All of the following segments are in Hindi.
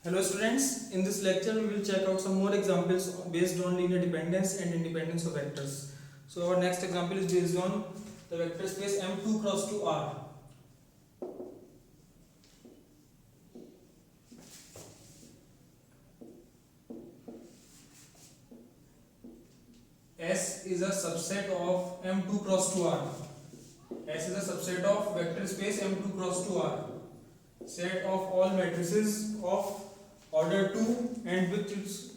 Hello students, in this lecture we will check out some more examples based on linear dependence and independence of vectors. So our next example is based on the vector space M2 cross 2R. S is a subset of M2 cross 2R. S is a subset of vector space M2 cross 2R. Set of all matrices of order 2 and with its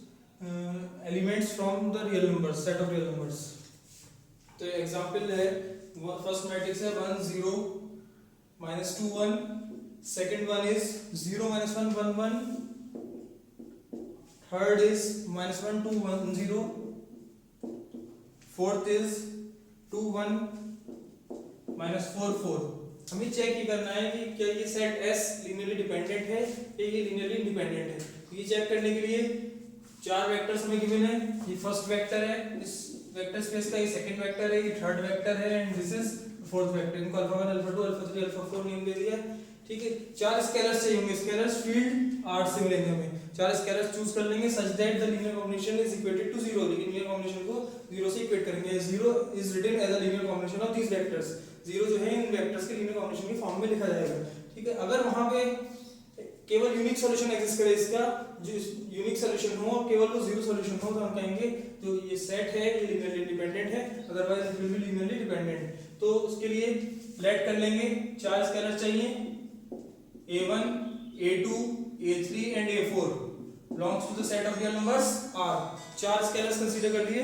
elements from the real numbers, set of real numbers. तो एग्जाम्पल है, फर्स्ट मैट्रिक्स है 1 0 minus 2 1, second one is 0 minus 1 1 1, third is minus 1 2 1 0, fourth is 2 1 minus 4 4. हमें चेक ये करना है कि क्या ये सेट S लीनियरली डिपेंडेंट है या ये लीनियरली इंडिपेंडेंट है। तो ये चेक करने के लिए चार वेक्टर्स हमें गिवन है। ये फर्स्ट वेक्टर है इस वेक्टर स्पेस का, ये सेकंड वेक्टर है, ये थर्ड वेक्टर है and this is fourth vector. इनको alpha 1 alpha 2 alpha 3 alpha 4 name दे दिया। ठीक है, चार स्केलर्स चाहिए होंगे। स्केलर्स फील्ड आर्ट से मिलेंगे हमें। चार स्केलर्स चूज कर लेंगे such that the linear combination is equated to 0। लेकिन लीनियर कॉम्बिनेशन को 0 से इक्वेट करेंगे। 0 is written as a linear combination of these vectors. 0 जो है इन वेक्टर्स के लीनियर कॉम्बिनेशन के फॉर्म में लिखा जाएगा। ठीक है, अगर वहां पे केवल यूनिक सॉल्यूशन एग्जिस्ट करे, इसका जो यूनिक सॉल्यूशन हो और केवल वो जीरो सॉल्यूशन हो, तो हम कहेंगे जो ये सेट है ये लीनियरली इंडिपेंडेंट है, otherwise it will be linearly dependent. तो उसके लिए लेट कर लेंगे, चार स्केलर चाहिए a1 a2 a3 and a4 belongs to the set of real numbers R। चार स्केलर्स कंसीडर कर लिए।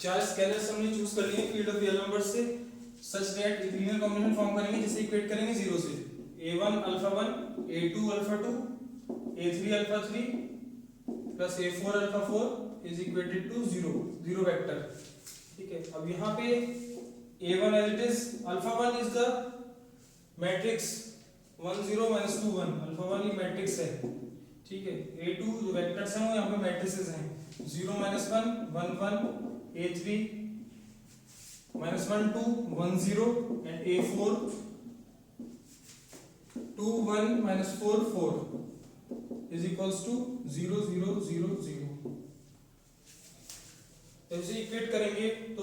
चार स्केलर्स हमने चूज कर लिए फील्ड ऑफ रियल नंबर्स से such that linear combination form करेंगे जिसे इक्वेट करेंगे 0 से। a1 alpha 1 a2 alpha 2 a3 alpha 3 प्लस a4 alpha 4 is equated to 0 0 vector. ठीक है, अब यहाँ पे a1 as it is alpha 1 is the matrix 1 0 minus 2 1। Alpha 1 ये मैट्रिक्स है। ठीक है, a2 जो वेक्टर्स हैं वो यहाँ पे मैट्रिसेस हैं। 0 minus 1 1 1, a3 minus 1 2 1 0 and a4 2 1 minus 4 4 is equals to 0 0 0 0। ऐसे इक्वेट करेंगे तो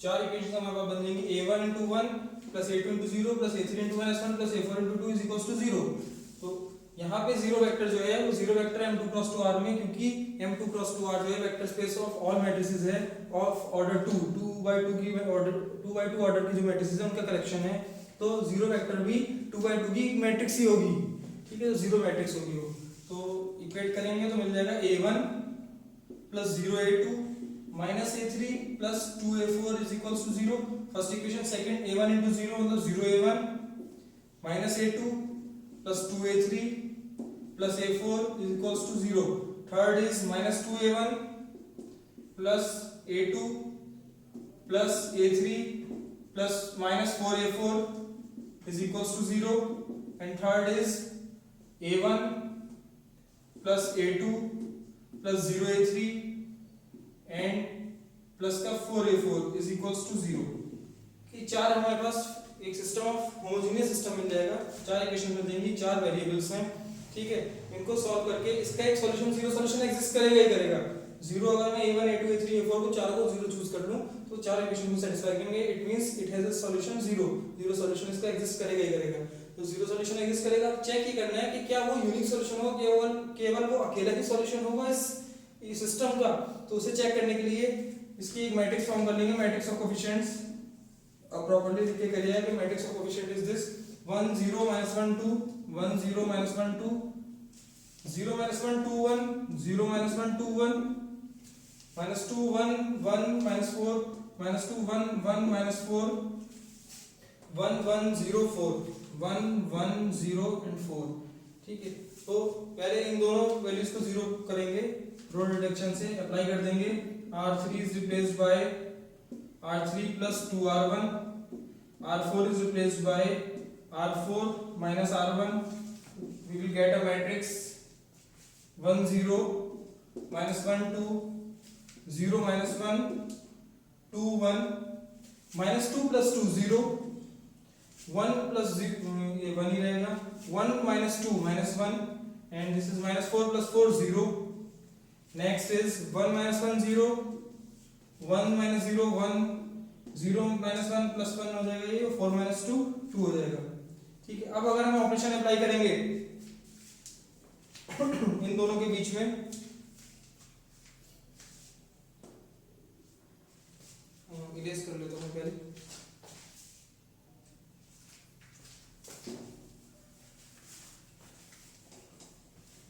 चार इक्वेशन हमारे पास बन जाएंगे a1 into 1 plus a2 into 0 plus a3 into minus 1 plus a4 into 2 is equals to 0। तो यहाँ पे जीरो वेक्टर जो है वो zero vector M2 cross 2R में, क्योंकि M2 क्रॉस 2R जो है vector space of all matrices है ऑफ ऑर्डर 2 2 by 2 की ऑर्डर 2 by 2 ऑर्डर की जो मैट्रिसेस है उनका कलेक्शन है। तो जीरो वेक्टर भी 2 by 2 की मैट्रिक्स ही होगी। ठीक है, तो जीरो मैट्रिक्स होगी वो। तो इक्वेट करेंगे तो मिल जाएगा a1 plus 0 a2 minus a3 plus 2 a4 is equals to 0। First equation. Second a1 into 0 मतलब 0 a1 minus a2 plus 2 a3 plus a4 is equals to 0। Third is minus 2 a1 plus a2 plus a3 plus minus 4 a4 is equals to 0 and third is a1 plus a2 plus 0 a3 and plus का 4 a4 is equals to 0। कि चार हमारे पास एक सिस्टम ऑफ होमोजेनियस सिस्टम मिल जाएगा। चार इक्वेशन मिल जाएंगी, चार वेरिएबल्स हैं। ठीक है, इनको सॉल्व करके इसका एक सॉल्यूशन जीरो सॉल्यूशन एग्जिस्ट करेगा ही करेगा। जीरो अगर मैं a1 a2 a3 a4 को चार को जीरो चूज कर लूं तो चार इक्वेशन को सेटिस्फाई करेंगे। It means it has a solution zero. Zero solution इसका एग्जिस्ट करेगा ही करेगा। तो जीरो सॉल्यूशन एग्जिस्ट करेगा। चेक ही करना है कि क्या वो यूनिक सॉल्यूशन हो, केवल वो अकेला ही सॉल्यूशन होगा इस सिस्टम का। तो उसे चेक करने के लिए इसकी एक मैट्रिक्स फॉर्म कर लेंगे, मैट्रिक्स ऑफ कोएफिशिएंट्स। अब प्रॉपर्टी लिख के करिए कि matrix of coefficient is this 1 0 minus 1 2 1 0 minus 1 2 0 minus 1 2 1 0 minus 1 2 1 minus 2 1 1 minus 4 minus 2 1 1 minus 4 1 1 0 4 1 1 0 and 4। ठीक है, तो पहले इन दोनों वैल्यूज को जीरो करेंगे, रोल रिडक्शन से अप्लाई कर देंगे। R3 is replaced by R3 plus 2R1, R4 is replaced by R4 minus R1। we will get a matrix 1 0 minus 1 2 0 minus 1 2 1 minus 2 plus 2 0 1 plus ये 1 ही रहेगा, 1 minus 2 minus 1, and this is minus 4 plus 4 0. Next is 1 minus 1 0, 1 minus 0 1, 0 minus 1 plus 1 हो जाएगा ये, 4 माइनस 2 2 हो जाएगा. ठीक है, अब अगर हम ऑपरेशन अप्लाई करेंगे इन दोनों के बीच में, इरेज कर लेता हूँ पहले.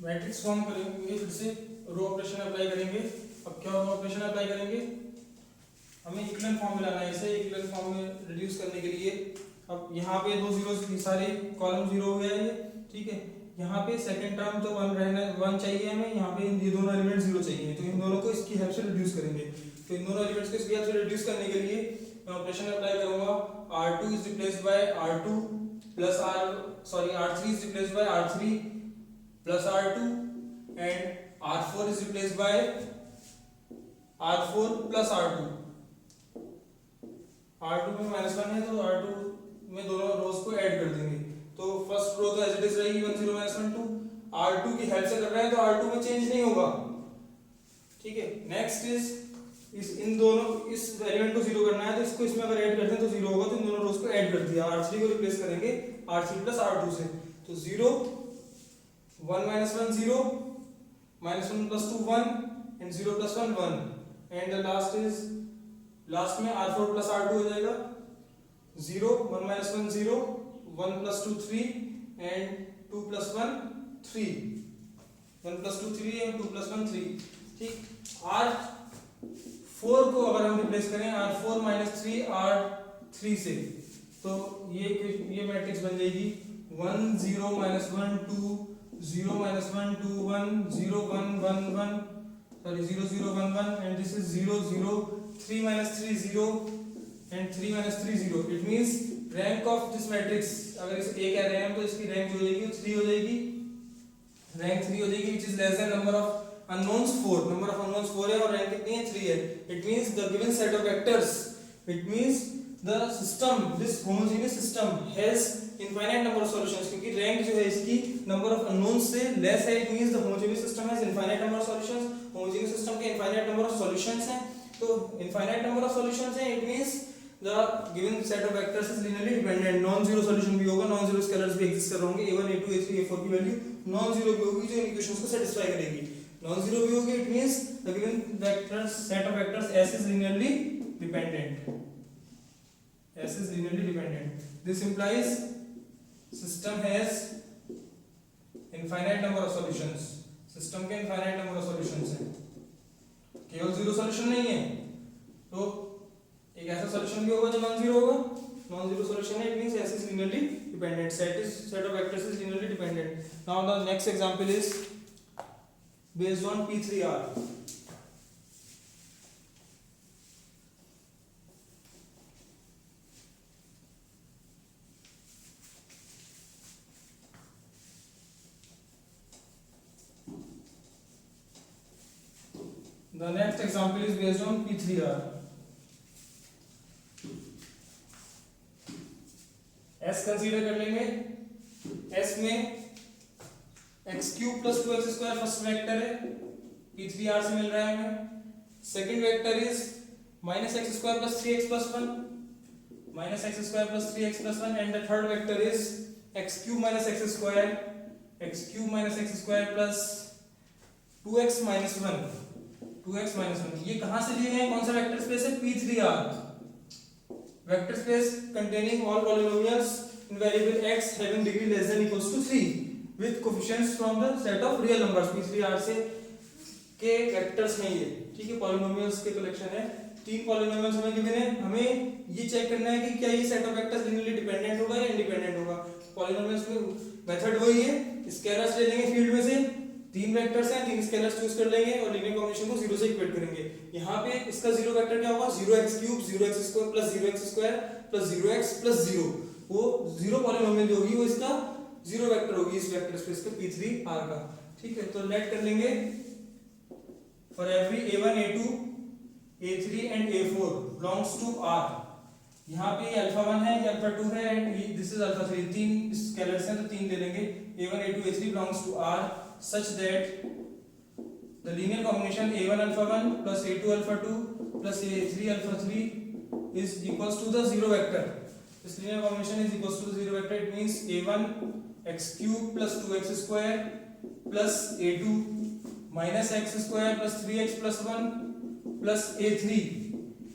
मैट्रिक्स फॉर्म करेंगे, फिर से रो ऑपरेशन अप्लाई करेंगे. अब क्या रो ऑपरेशन अप्लाई करेंगे, हमें इक्विवेलेंट फॉर्म में लाना है इसे. इक्विवेलेंट फॉर्म में रिड्यूस करने के लिए अब यहाँ पे दो जीरो, सारे कॉलम जीरो हो गया है ये. ठीक है, यहाँ पे सेकंड टर्म तो 1 रहना, 1 चाहिए हमें. यहाँ पे ये दोनों एलिमेंट जीरो चाहिए, तो इन दोनों को इसकी हेल्प से रिड्यूस करेंगे. तो इन दोनों एलिमेंट्स को इसकी हेल्प से रिड्यूस करने के लिए मैं ऑपरेशन अप्लाई करूंगा. R2 is replaced by R2 plus R3 is replaced by R3 plus R2, and R4 is replaced by R4 plus R2. R2 में -1 है तो R2 में दोनों रोज को ऐड कर देंगे. तो फर्स्ट रो तो एज इट इज रहेगी 1 0 -1 2. R2 की हेल्प से कर रहे हैं तो R2 में चेंज नहीं होगा. ठीक है, नेक्स्ट इज इन दोनों, इस एलिमेंट को जीरो करना है तो इसको इसमें अगर ऐड करते हैं तो जीरो होगा, तो इन दोनों रोज को ऐड कर दिया. R3 को रिप्लेस करेंगे R3 प्लस R2 से, तो 0 1 minus 1 0, minus 1 plus 2 1, and 0 plus 1 1, and the last में R4 plus R2 हो जाएगा. 0 1 minus 1 0, 1 plus 2 3, and 2 plus 1 3, 1 plus 2 3 and 2 plus 1 3. ठीक, R4 को अगर हम रिप्लेस करें R4 minus 3 R3 से, तो ये मैट्रिक्स बन जाएगी 1 0 minus 1 2 0 minus 1 2 1 0 1 1 1, sorry 0 0 1 1, and this is 0 0 3 minus 3 0 and 3 minus 3 0. It means rank of this matrix, अगर इसे A कह रहे हैं तो इसकी रैंक जो हो जाएगी 3 हो जाएगी, रैंक 3 हो जाएगी, which is less than number of unknowns 4. Number of unknowns 4 है और रैंक कितनी है 3 है. It means the given set of vectors, it means the system, this homogeneous system has infinite number of solutions. क्योंकि रैंक जो है इसकी नंबर ऑफ अननोन्स से लेस है, it means the homogeneous system has infinite number of solutions. Homogeneous system के इनफाइनाइट नंबर ऑफ सॉल्यूशंस हैं, तो इनफाइनाइट नंबर ऑफ सॉल्यूशंस हैं, it means the given set of vectors is linearly dependent. Non zero solution भी होगा, नॉन जीरो स्केलर्स भी एग्जिस्ट कर रहे होंगे, a1 a2 a3 a4 की वैल्यू नॉन जीरो भी होगी जो इन इक्वेशंस को सेटिस्फाई करेगी. नॉन जीरो भी होगी, it means the given vectors set of vectors S is linearly dependent. S is linearly dependent. This implies system has infinite number of solutions. System के infinite number of solutions हैं, केवल जीरो सॉल्यूशन नहीं है. तो एक ऐसा सॉल्यूशन भी होगा जो नॉन जीरो होगा. नॉन जीरो सॉल्यूशन है, it means S is linearly dependent. Set of vectors is linearly dependent. Now the next example is based on P3R. The next example is based on P3R. S consider कर लेंगे. S में x cube plus 2x square first vector है, P3R से मिल रहा है हमें. Second vector is minus x square plus 3x plus 1, minus x square plus 3x plus 1, and the third vector is x cube minus x square plus 2x minus 1. ये कहां से लिए गए हैं, कौन सा वेक्टर स्पेस है, P3R. Vector space containing all polynomials in variable x having degree less than equals to 3 with coefficients from the set of real numbers. P3R से के वेक्टर्स हैं ये. ठीक है, पॉलिनोमियल्स के कलेक्शन है. 3 पॉलिनोमियल्स हमें गिवन है. हमें ये चेक करना है कि क्या ये set of vectors linearly dependent होगा या इंडिपेंडेंट होगा. पॉलिनोमियल्स में मेथड वही है, स्केलर्स ले लेंगे फील्ड में से, 3 वेक्टर्स हैं, 3 स्केलर्स चूज कर लेंगे और लीनियर कॉम्बिनेशन को 0 से इक्वेट करेंगे. यहाँ पे इसका जीरो वेक्टर क्या होगा, 0x cube 0x square plus 0x square plus 0x plus 0. वो जीरो पॉलिनोमियल जो होगी वो इसका जीरो वेक्टर होगी इस वेक्टर स्पेस के P3R का. ठीक है, तो लेट कर लेंगे for every a1 a2 a3 and a4 belongs to R. यहाँ पे अल्फा 1 है, ये अल्फा 2 है एंड दिस इज अल्फा 3। तीन स्केलर्स हैं तो तीन ले लेंगे। a1 a2 a3 belongs to R such that the linear combination a1 alpha 1 plus a2 alpha 2 plus a3 alpha 3 is equals to the zero vector. This linear combination is equals to the zero vector. It means a1 x cube plus 2x square plus a2 minus x square plus 3x plus 1 plus a3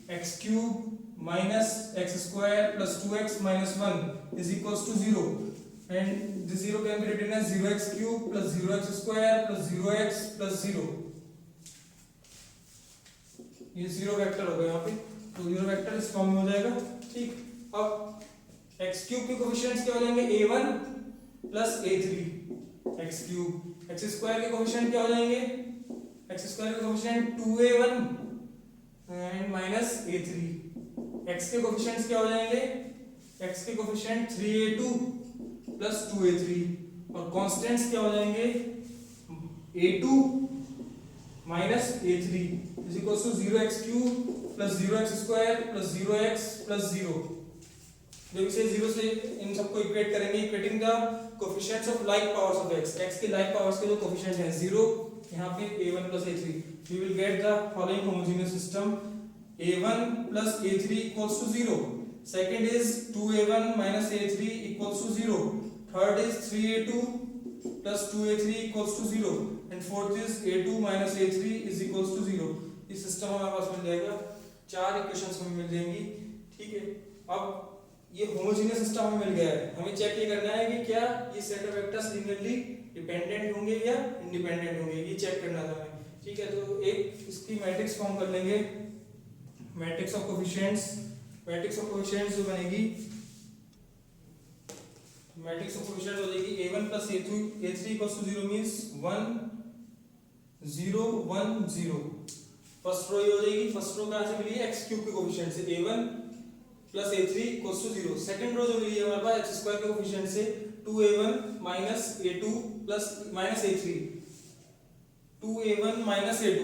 x cube minus x square plus 2x minus 1 is equals to 0, and the 0 can be written as 0x cube plus 0x square plus 0x plus 0. ये जीरो वेक्टर होगा यहाँ पे, तो जीरो वेक्टर इस फॉर्म में हो जाएगा। ठीक, अब x क्यूब के कोफिशिएंट्स क्या हो जाएंगे, a1 plus a3 x cube. x square के कोफिशिएंट क्या हो जाएंगे, x स्क्वायर के coefficient 2a1 and minus a3। x के कोफिशिएंट्स क्या हो जाएंगे, x के कोफिशिएंट 3a2 प्लस 2a3 और कांस्टेंट्स क्या हो जाएंगे, a2 minus a3 is equals to 0x cube plus 0x square plus 0x plus 0। जब इसे 0 से इन सबको इक्वेट करेंगे, equating the coefficients of like powers of x, x के लाइक पावर्स के जो कोफिशिएंट हैं 0, यहाँ पे a1 plus a3, we will get the following homogeneous system a1 plus a3 equals to 0, second is 2a1 minus a3 equals to 0, third is 3a2 plus 2a3 equals to 0 and fourth is a2 minus a3 is equals to 0। इस सिस्टम हमारे पास मिल जाएगा, चार इक्वेशंस हमें मिल जाएंगी। ठीक है, अब ये होमोजेनियस सिस्टम हमें मिल गया है, हमें चेक ये करना है कि क्या ये set of vectors linearly dependent होंगे या इंडिपेंडेंट होंगे, ये चेक करना था हमें। ठीक है, तो एक इसकी मैट्रिक्स फॉर्म कर लेंगे, matrix of coefficients. Matrix of coefficients जो बनेगी, मैट्रिक्स ऑफ कोफिशिएंट्स हो जाएगी a1 plus a3 equals to 0 means 1 0 1 0। First रो ये हो जाएगी, फर्स्ट रो कहां से मिली है, x क्यूब के कोफिशिएंट से a1 plus a3 equals to 0। Second row जो मिली है हमारे पास x स्क्वायर के कोफिशिएंट से 2a1 minus a2 plus minus a3, 2a1 minus a2,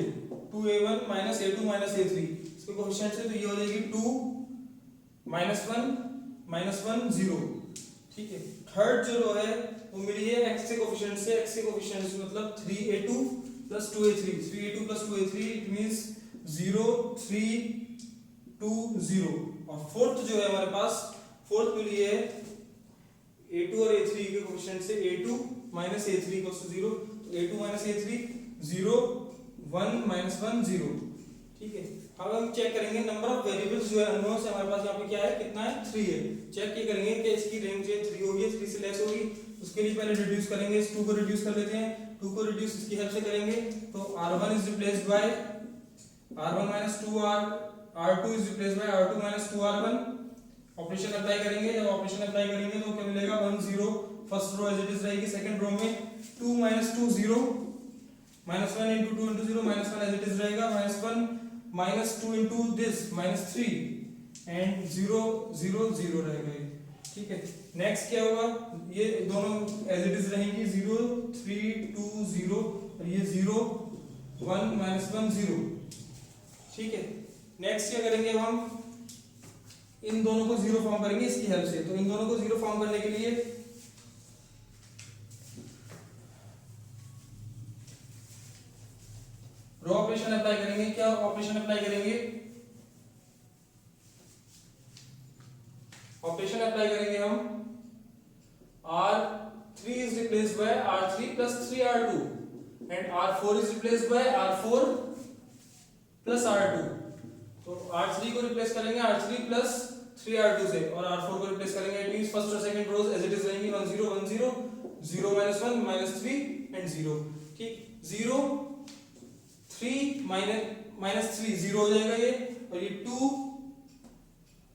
2a1 minus a2 minus a3 इसके कोफिशिएंट से, तो ये हो जाएगी 2 minus 1 0। ठीक है, थर्ड जो रो है वो मिली है x के कोफिशिएंट से, x के कोफिशिएंट से मतलब 3a2 plus 2a3, 3a2 plus 2a3 it means 0 3 2 0। और फोर्थ जो है हमारे पास, फोर्थ मिली है a2 और a3 के कोफिशिएंट से a2 minus a3 equals to 0, तो a2 minus a3 0 1 minus 1 0। ठीक है, अब हम चेक करेंगे नंबर ऑफ वेरिएबल्स जो है अननोन्स है हमारे पास, यहाँ पे क्या है, कितना है, 3 है। चेक ये करेंगे कि इसकी रेंज जो है 3 होगी, 3 से लेस होगी, उसके लिए पहले रिड्यूस करेंगे, इस 2 को रिड्यूस कर लेते हैं, 2 को रिड्यूस इसकी हेल्प से करेंगे, तो r1 is replaced by r1 minus 2r, r2 is replaced by r2 minus 2r1। Operation apply करेंगे, जब ऑपरेशन अप्लाई करेंगे तो क्या मिलेगा, 1 0, first row as it is रहेगी, सेकंड रो में 2 minus 2 0, minus 1 into 2 into 0, minus 1 as it is रहेगा, minus 1 minus 2 into this minus 3 and 0 0 0 रहेगा ये। ठीक है, नेक्स्ट क्या होगा, ये दोनों एज इट इज रहेंगी, 0 3 2 0 और ये 0 1 minus 1 0। ठीक है, नेक्स्ट क्या करेंगे हम, इन दोनों को 0 फॉर्म करेंगे इसकी हेल्प से, तो इन दोनों को 0 फॉर्म करने के लिए रो ऑपरेशन अप्लाई करेंगे। क्या ऑपरेशन अप्लाई करेंगे, ऑपरेशन अप्लाई करेंगे हम, r3 is replaced by r3 plus 3r2 and r4 is replaced by r4 plus r2। तो r3 को रिप्लेस करेंगे r3 plus 3r2 से और r4 को रिप्लेस करेंगे, इट मींस फर्स्ट और second rows as it is रहेंगी, 1 0 1 0 0 minus 1 minus 3 and 0। ठीक, 0 3 minus 3 0 हो जाएगा ये, और ये 2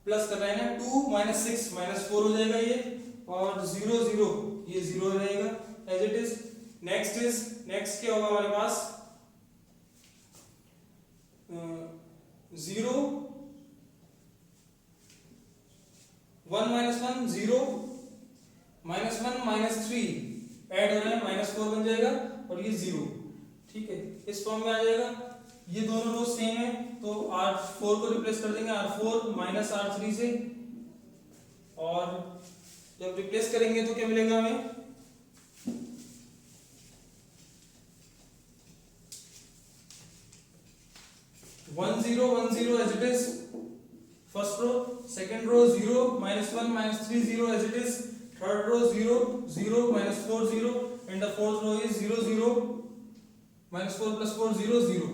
प्लस कर रहे हैं ना, 2 minus 6 minus 4 हो जाएगा ये, और 0 0 ये 0 रहेगा एज इट इज। नेक्स्ट क्या होगा हमारे पास, 0 1 minus 1 0 minus 1 minus 3 ऐड हो रहे हैं, -4 बन जाएगा और ये 0। ठीक है, इस फॉर्म में आ जाएगा। ये दोनों रो सेम है तो r4 को रिप्लेस कर देंगे, r4 minus r3 से और जब रिप्लेस करेंगे तो क्या मिलेगा हमें, 1 0 1 0 as it is first row, second row 0 -1 -3 0 as it is, third row 0 0 -4 0 and the fourth row is 0 0 -4 + 4 0 0।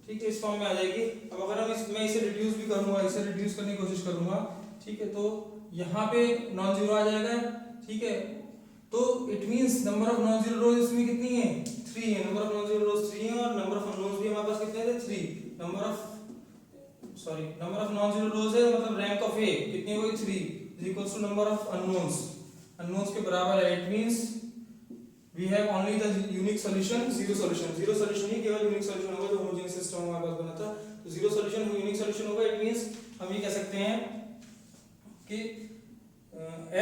ठीक है, इस फॉर्म में आ जाएगी। अब अगर हम मैं इसे रिड्यूस भी करूंगा, इसे रिड्यूस करने की कोशिश करूंगा, ठीक है, तो यहाँ पे नॉन जीरो आ जाएगा। ठीक है, तो it means number of non zero रोज इसमें कितनी है, 3 है। नंबर ऑफ नॉन जीरो रोज 3 है और नंबर ऑफ अननोन्स भी हमारे पास कितने थे, 3। Number of non zero rows है, मतलब रैंक ऑफ ए कितनी हुई, 3 is equals to number of unknowns के बराबर है। It means we have only the unique solution, zero solution ही केवल यूनिक सॉल्यूशन होगा जो होमोजेनियस सिस्टम हमारे पास बना था। तो जीरो सॉल्यूशन यूनिक सॉल्यूशन होगा। इट मींस हम ये कह सकते हैं कि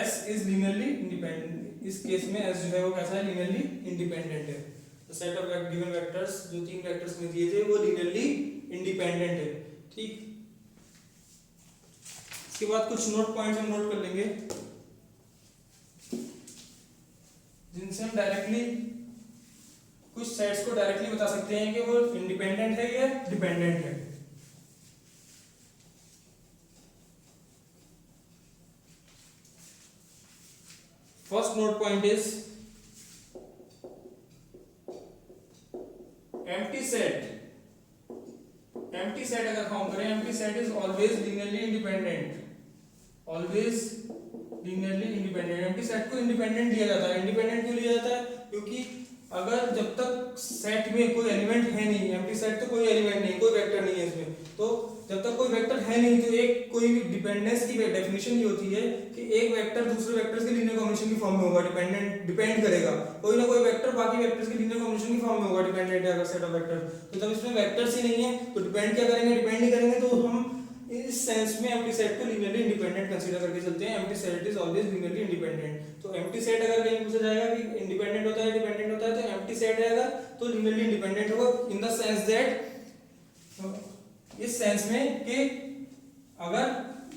S इज लीनियरली इंडिपेंडेंट। इस केस में S जो है वो कैसा है, लीनियरली इंडिपेंडेंट है। तो सेट ऑफ गिवन वेक्टर्स जो 3 वेक्टर्स में दिए थे वो लीनियरली इंडिपेंडेंट है। ठीक, इसके बाद कुछ नोट पॉइंट्स हम नोट कर लेंगे जिनसे हम डायरेक्टली कुछ सेट्स को डायरेक्टली बता सकते हैं कि वो इंडिपेंडेंट है या डिपेंडेंट है। First note point is empty set अगर फॉर्म करें, empty set is always linearly independent, always linearly independent. Empty set को इंडिपेंडेंट लिया जाता है। इंडिपेंडेंट क्यों लिया जाता है, क्योंकि अगर जब तक सेट में कोई एलिमेंट है नहीं, एम्प्टी सेट तो कोई एलिमेंट नहीं, कोई वेक्टर नहीं है इसमें, तो जब तक कोई वेक्टर है नहीं तो एक कोई भी डिपेंडेंस की डेफिनेशन ये होती है कि एक वेक्टर दूसरे वेक्टर्स के लीनियर कॉम्बिनेशन की फॉर्म में होगा, डिपेंड करेगा। कोई ना कोई वेक्टर बाकी वेक्टर्स के लीनियर कॉम्बिनेशन की फॉर्म में होगा, डिपेंडेंट है अगर सेट ऑफ वेक्टर। तो जब इसमें वेक्टर्स ही नहीं है तो डिपेंड क्या करेंगे, डिपेंड ही करेंगे। तो हम इस सेंस में एम्प्टी सेट को लीनियरली इंडिपेंडेंट कंसीडर करके चलते हैं। Empty set is always linearly independent. तो एम्प्टी सेट अगर कहीं पूछा जाएगा कि इंडिपेंडेंट होता है डिपेंडेंट होता है, तो एम्प्टी सेट रहेगा तो लीनियरली इंडिपेंडेंट होगा इन द सेंस दैट, इस सेंस में कि अगर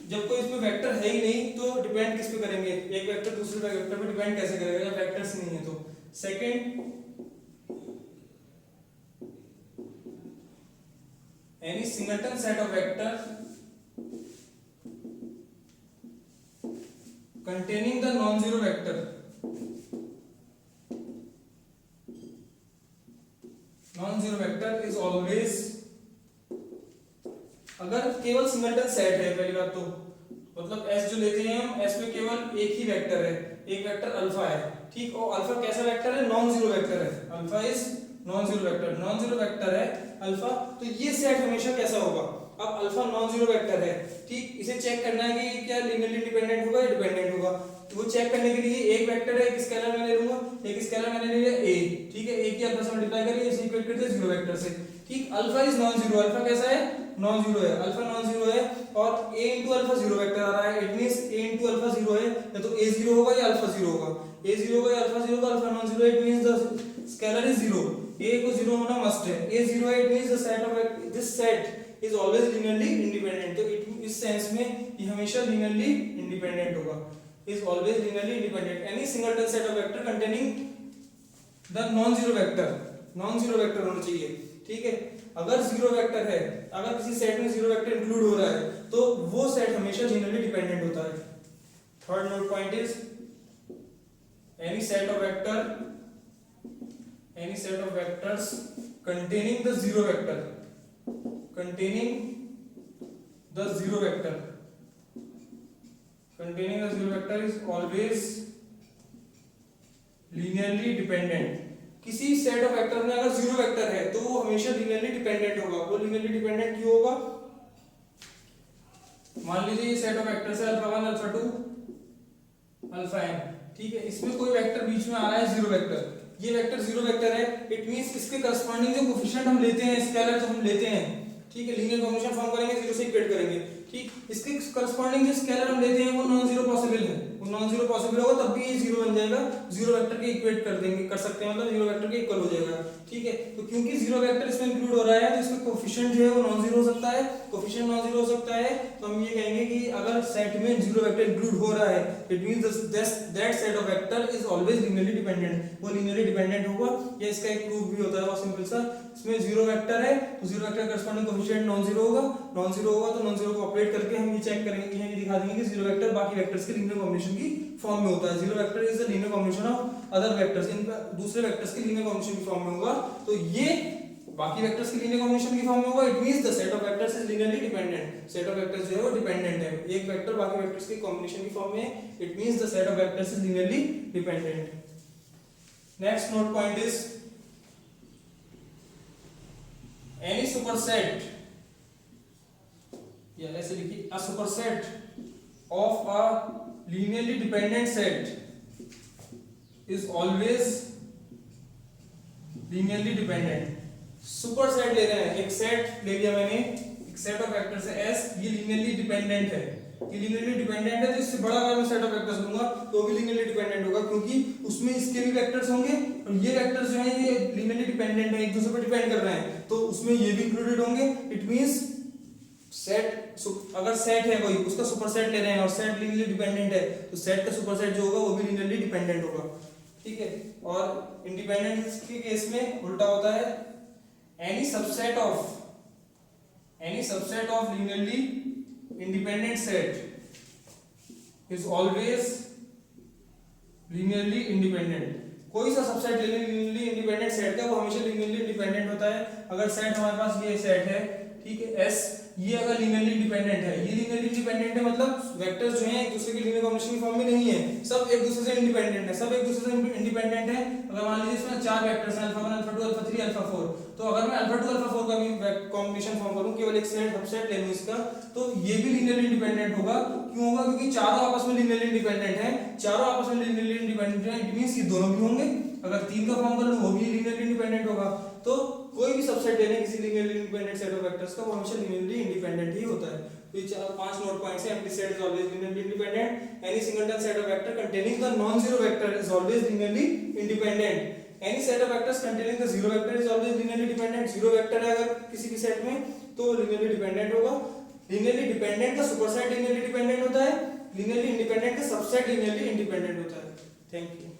जब कोई इसमें वेक्टर है ही नहीं तो डिपेंड किस पे करेंगे, एक वेक्टर दूसरे वेक्टर पे डिपेंड कैसे करेगा जब वेक्टर्स नहीं है तो। Second, any singleton set of vector containing the non-zero vector, is always, अगर केवल सिंगलटन सेट है, पहली बात तो मतलब S जो लेते हैं हम, S में केवल एक ही वेक्टर है, एक वेक्टर अल्फा है। ठीक, और अल्फा कैसा वेक्टर है, नॉन जीरो वेक्टर है। Alpha is non zero vector है अल्फा। तो ये सेट हमेशा कैसा होगा, अब अल्फा नॉन जीरो वेक्टर है, ठीक, इसे चेक करना है कि क्या लीनियरली इंडिपेंडेंट होगा या डिपेंडेंट होगा। तो वो चेक करने के लिए एक वेक्टर है, एक स्केलर मैं ले लूंगा, एक स्केलर मैंने ले लिया a, ठीक है, a की अल्फा से मल्टीप्लाई करिए, इसे इक्वेट कर दिया जीरो वेक्टर से। ठीक, alpha is non zero, alpha कैसा है, नॉन जीरो है, अल्फा नॉन जीरो है और a into alpha zero vector आ रहा है। It means a into alpha zero है, या तो a जीरो होगा या अल्फा जीरो होगा। a जीरो होगा या अल्फा जीरो होगा, alpha non zero, it means the scalar is zero, a को जीरो होना मस्ट है। a जीरो है, it means the set of this set is always linearly independent। तो इस सेंस में ये हमेशा linearly independent होगा, is always linearly independent। any singleton set of vector containing the non-zero vector होना चाहिए। ठीक है, अगर जीरो वेक्टर है, अगर किसी सेट में जीरो वेक्टर इंक्लूड हो रहा है तो वो सेट हमेशा linearly डिपेंडेंट होता है। Third note point is any set of vectors containing the zero vector is always linearly dependent। किसी सेट ऑफ वेक्टर में अगर जीरो वेक्टर है तो वो हमेशा लीनियरली डिपेंडेंट होगा। वो लीनियरली डिपेंडेंट क्यों होगा, मान लीजिए ये सेट ऑफ वेक्टर्स है अल्फा 1 अल्फा 2 अल्फा n, ठीक है, इसमें कोई वेक्टर बीच में आ रहा है जीरो वेक्टर, ये वेक्टर जीरो वेक्टर है। इट मींस इसके करस्पॉन्डिंग जो कोफिशिएंट हम लेते हैं, स्केलर जो हम लेते हैं, ठीक है, लीनियर कॉम्बिनेशन फॉर्म करेंगे, जीरो से इक्वेट करेंगे। ठीक, इसके करस्पॉन्डिंग जो स्केलर हम लेते हैं वो नॉन जीरो पॉसिबल है, तो नॉन जीरो पॉसिबल होगा तब भी ये जीरो बन जाएगा, जीरो वेक्टर के इक्वेट कर सकते हैं, मतलब जीरो वेक्टर के इक्वल हो जाएगा। ठीक है, तो क्योंकि जीरो वेक्टर इसमें इंक्लूड हो रहा है तो इसमें कोफिशिएंट जो है वो नॉन जीरो हो सकता है, कोफिशिएंट नॉन जीरो हो सकता है। तो हम ये कहेंगे कि अगर सेट में जीरो वेक्टर इंक्लूड हो रहा है it means that set of vector is always linearly dependent, वो लीनियरली डिपेंडेंट होगा। ये इसका एक प्रूफ भी होता है बहुत सिंपल सा, इसमें जीरो वेक्टर है तो zero vector corresponding coefficient non zero होगा, नॉन जीरो होगा तो नॉन जीरो को ऑपरेट करके हम ये चेक करेंगे कि ये दिखा देंगे कि जीरो वेक्टर बाकी वेक्टर्स के लीनियर कॉम्बिनेशन की फॉर्म में होता है। Zero vector is the linear combination of other vectors, इन दूसरे वेक्टर्स के लीनियर कॉम्बिनेशन की फॉर्म में होगा। तो ये बाकी वेक्टर्स के लीनियर कॉम्बिनेशन की फॉर्म में होगा, it means the set of vectors is linearly dependent, set of vectors जो है वो डिपेंडेंट है, एक वेक्टर बाकी वेक्टर्स के कॉम्बिनेशन की फॉर्म में, it means the set of vectors is linearly dependent. Next note point is any superset, या ऐसे लिखिए a superset of a linearly dependent set is always linearly dependent। Superset ले रहे हैं, एक सेट ले लिया मैंने, एक सेट ऑफ वेक्टर्स है S, ये लीनियरली डिपेंडेंट है, ये लीनियरली डिपेंडेंट है, तो इससे बड़ा अगर मैं सेट ऑफ वेक्टर्स लूंगा तो भी लीनियरली डिपेंडेंट होगा क्योंकि उसमें इसके भी वेक्टर्स होंगे और ये वेक्टर्स जो हैं ये लीनियरली डिपेंडेंट है, एक दूसरे पर डिपेंड कर रहे हैं, तो उसमें ये भी इंक्लूडेड होंगे। इट मींस सेट, अगर सेट है कोई उसका सुपरसेट ले रहे हैं और सेट लीनियरली डिपेंडेंट है तो सेट का सुपरसेट जो होगा वो भी लीनियरली डिपेंडेंट होगा। ठीक है, और इंडिपेंडेंस के केस में उल्टा होता है, any subset of linearly independent set is always linearly independent। कोई सा सबसेट ले लें लीनियरली इंडिपेंडेंट सेट का वो हमेशा लीनियरली इंडिपेंडेंट होता है। अगर सेट हमारे पास ये सेट है, ठीक है S, ये अगर लीनियरली इंडिपेंडेंट है, ये लीनियरली इंडिपेंडेंट है मतलब वेक्टर्स जो हैं एक दूसरे के लीनियर कॉम्बिनेशन की फॉर्म में नहीं है, सब एक दूसरे से इंडिपेंडेंट है, सब एक दूसरे से इंडिपेंडेंट है। अगर मान लीजिए इसमें चार वेक्टर्स हैं अल्फा 1 अल्फा 2 अल्फा 3 अल्फा 4, तो अगर मैं अल्फा 2 अल्फा 4 का भी कॉम्बिनेशन फॉर्म करूं, केवल एक सेट सबसेट ले लूं इसका, तो ये भी लीनियरली इंडिपेंडेंट होगा। क्यों होगा? क्योंकि चारों आपस में लीनियरली इंडिपेंडेंट हैं, चारों आपस में लीनियरली इंडिपेंडेंट हैं, इट मींस ये दोनों भी होंगे। अगर तीन का फॉर्म कर लूं वो भी लीनियरली इंडिपेंडेंट होगा। तो कोई भी सबसेट लेने किसी linearly independent set of vectors का वो हमेशा लीनियरली इंडिपेंडेंट ही होता है। तो ये चार पांच नोट पॉइंट्स हैं। Empty set is always linearly independent, any singleton set of vector containing the non zero vector is always linearly independent, any set of vectors containing the zero vector is always linearly dependent. Zero vector है अगर किसी भी सेट में तो लीनियरली डिपेंडेंट होगा। लीनियरली डिपेंडेंट का सुपरसेट लीनियरली डिपेंडेंट होता है, लीनियरली इंडिपेंडेंट का सबसेट लीनियरली इंडिपेंडेंट होता है। Thank you.